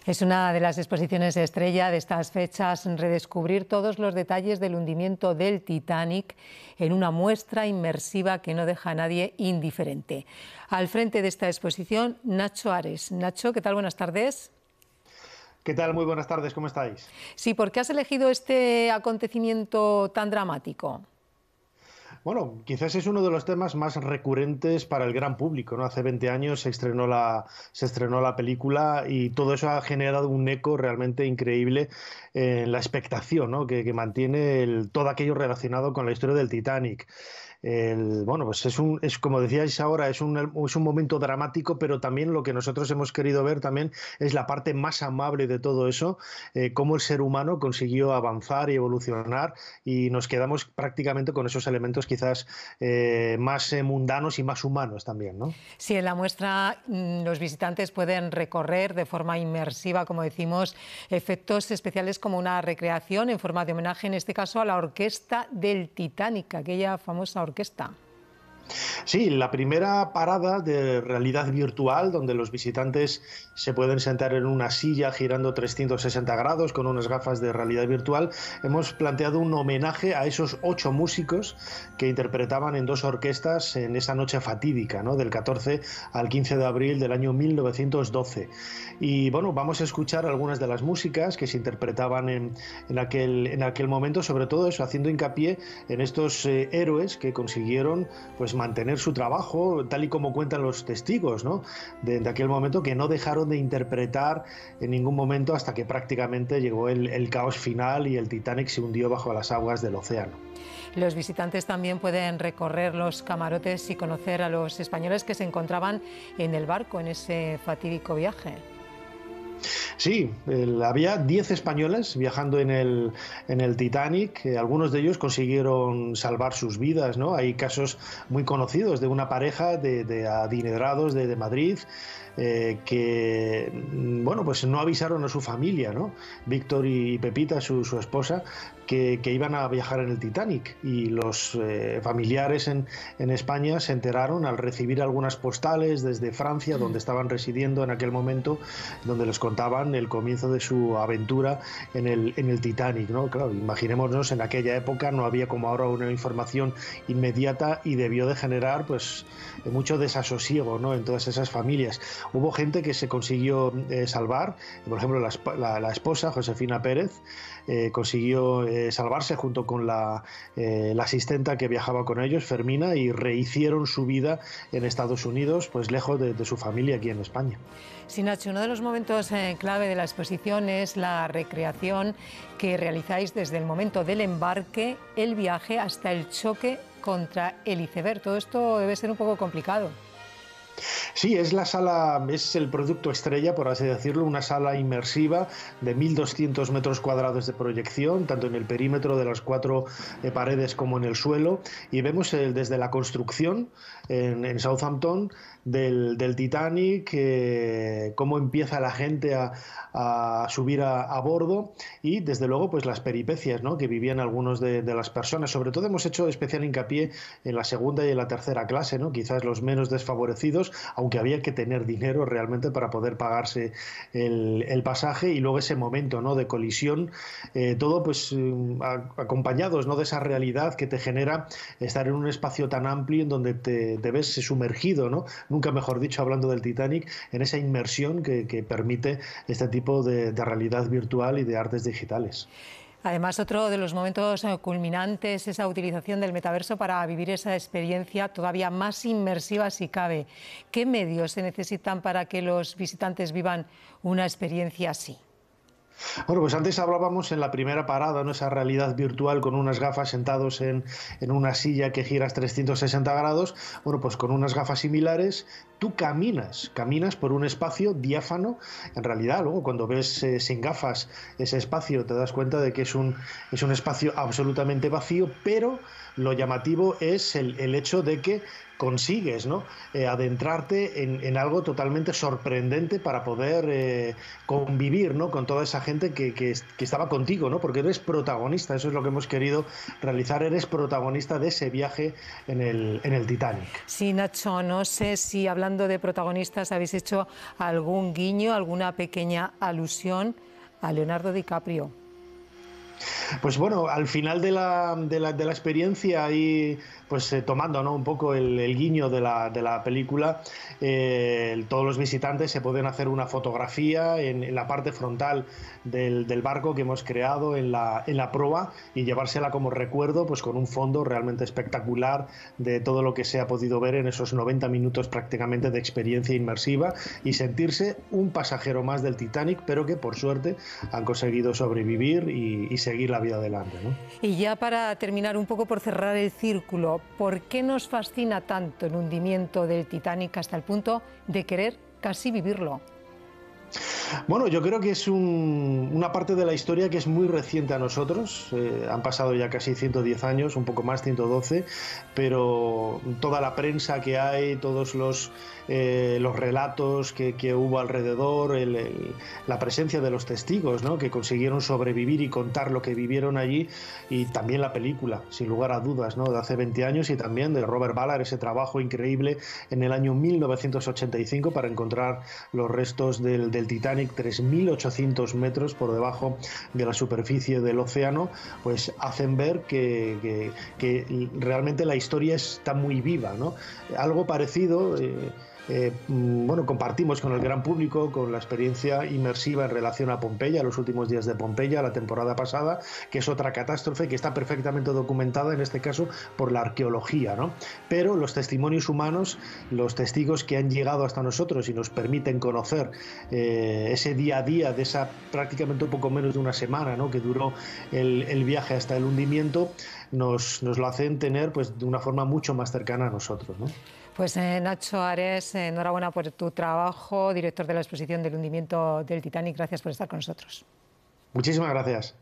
Es una de las exposiciones estrella de estas fechas, redescubrir todos los detalles del hundimiento del Titanic en una muestra inmersiva que no deja a nadie indiferente. Al frente de esta exposición, Nacho Ares. Nacho, ¿qué tal? Buenas tardes. ¿Qué tal? Muy buenas tardes, ¿cómo estáis? Sí, ¿por qué has elegido este acontecimiento tan dramático? Bueno, quizás es uno de los temas más recurrentes para el gran público, ¿no? Hace 20 años se estrenó la película y todo eso ha generado un eco realmente increíble en la expectación, ¿no? que mantiene todo aquello relacionado con la historia del Titanic. Bueno, pues es como decíais ahora, es un momento dramático, pero también lo que nosotros hemos querido ver también es la parte más amable de todo eso, cómo el ser humano consiguió avanzar y evolucionar y nos quedamos prácticamente con esos elementos quizás más mundanos y más humanos también, ¿no? Sí, en la muestra los visitantes pueden recorrer de forma inmersiva, como decimos, efectos especiales como una recreación en forma de homenaje, en este caso a la orquesta del Titanic, aquella famosa orquesta. Sí, la primera parada de realidad virtual, donde los visitantes se pueden sentar en una silla girando 360 grados con unas gafas de realidad virtual, hemos planteado un homenaje a esos 8 músicos que interpretaban en 2 orquestas en esa noche fatídica, ¿no? Del 14 al 15 de abril del año 1912. Y bueno, vamos a escuchar algunas de las músicas que se interpretaban en aquel momento, sobre todo eso, haciendo hincapié en estos héroes que consiguieron pues mantener su trabajo, tal y como cuentan los testigos, ¿no? de aquel momento, que no dejaron de interpretar en ningún momento hasta que prácticamente llegó el caos final y el Titanic se hundió bajo las aguas del océano. Los visitantes también pueden recorrer los camarotes y conocer a los españoles que se encontraban en el barco en ese fatídico viaje. Sí, había 10 españoles viajando en el Titanic, algunos de ellos consiguieron salvar sus vidas, ¿no? Hay casos muy conocidos de una pareja de adinerados de Madrid que, bueno, pues no avisaron a su familia, ¿no? Víctor y Pepita, su esposa, que iban a viajar en el Titanic, y los familiares en España se enteraron al recibir algunas postales desde Francia, donde estaban residiendo en aquel momento, donde les contaban el comienzo de su aventura en el Titanic, ¿no? Claro, imaginémonos, en aquella época no había como ahora una información inmediata y debió de generar pues mucho desasosiego, ¿no? En todas esas familias. Hubo gente que se consiguió salvar, por ejemplo la esposa, Josefina Pérez, consiguió salvarse junto con la asistenta que viajaba con ellos, Fermina, y rehicieron su vida en Estados Unidos, pues lejos de su familia aquí en España. Sí, Nacho, uno de los momentos clave de la exposición es la recreación que realizáis desde el momento del embarque, el viaje, hasta el choque contra el iceberg. Todo esto debe ser un poco complicado. Sí, es el producto estrella, por así decirlo, una sala inmersiva de 1.200 metros cuadrados de proyección, tanto en el perímetro de las 4 paredes como en el suelo, y vemos desde la construcción en Southampton del Titanic, cómo empieza la gente a subir a bordo, y desde luego pues las peripecias, ¿no?, que vivían algunos de las personas. Sobre todo hemos hecho especial hincapié en la segunda y en la tercera clase, ¿no?, quizás los menos desfavorecidos, aunque había que tener dinero realmente para poder pagarse el pasaje, y luego ese momento, ¿no?, de colisión, todo pues acompañados, ¿no?, de esa realidad que te genera estar en un espacio tan amplio en donde te ves sumergido, ¿no?, nunca mejor dicho, hablando del Titanic, en esa inmersión que permite este tipo de realidad virtual y de artes digitales. Además, otro de los momentos culminantes es esa utilización del metaverso para vivir esa experiencia todavía más inmersiva si cabe. ¿Qué medios se necesitan para que los visitantes vivan una experiencia así? Bueno, pues antes hablábamos en la primera parada, ¿no?, esa realidad virtual con unas gafas sentados en una silla que giras 360 grados. Bueno, pues con unas gafas similares tú caminas por un espacio diáfano. En realidad, luego cuando ves sin gafas ese espacio te das cuenta de que es un espacio absolutamente vacío, pero lo llamativo es el hecho de que consigues, ¿no? Adentrarte en algo totalmente sorprendente para poder convivir, ¿no? Con toda esa gente que estaba contigo, ¿no? Porque eres protagonista, eso es lo que hemos querido realizar, eres protagonista de ese viaje en el Titanic. Sí, Nacho, no sé si hablando de protagonistas habéis hecho algún guiño, alguna pequeña alusión a Leonardo DiCaprio. Pues bueno, al final de la experiencia, ahí pues tomando, ¿no?, un poco el guiño de la película, todos los visitantes se pueden hacer una fotografía en la parte frontal del barco que hemos creado en la proa y llevársela como recuerdo, pues con un fondo realmente espectacular de todo lo que se ha podido ver en esos 90 minutos prácticamente de experiencia inmersiva y sentirse un pasajero más del Titanic, pero que por suerte han conseguido sobrevivir y seguir la vida adelante, ¿no? Y ya para terminar un poco, por cerrar el círculo, ¿por qué nos fascina tanto el hundimiento del Titanic hasta el punto de querer casi vivirlo? Bueno, yo creo que es una parte de la historia que es muy reciente a nosotros. Han pasado ya casi 110 años, un poco más, 112, pero toda la prensa que hay, todos los relatos que hubo alrededor, la presencia de los testigos, ¿no?, que consiguieron sobrevivir y contar lo que vivieron allí, y también la película, sin lugar a dudas, ¿no?, de hace 20 años, y también de Robert Ballard, ese trabajo increíble en el año 1985 para encontrar los restos del Titanic, 3.800 metros por debajo de la superficie del océano, pues hacen ver que realmente la historia está muy viva, ¿no? Algo parecido bueno, compartimos con el gran público, con la experiencia inmersiva en relación a Pompeya, los últimos días de Pompeya, la temporada pasada, que es otra catástrofe que está perfectamente documentada, en este caso por la arqueología, ¿no? Pero los testimonios humanos, los testigos que han llegado hasta nosotros y nos permiten conocer ese día a día de esa prácticamente un poco menos de una semana, ¿no?, que duró el viaje hasta el hundimiento, nos lo hacen tener pues de una forma mucho más cercana a nosotros, ¿no? Pues Nacho Ares, enhorabuena por tu trabajo, director de la exposición del hundimiento del Titanic. Gracias por estar con nosotros. Muchísimas gracias.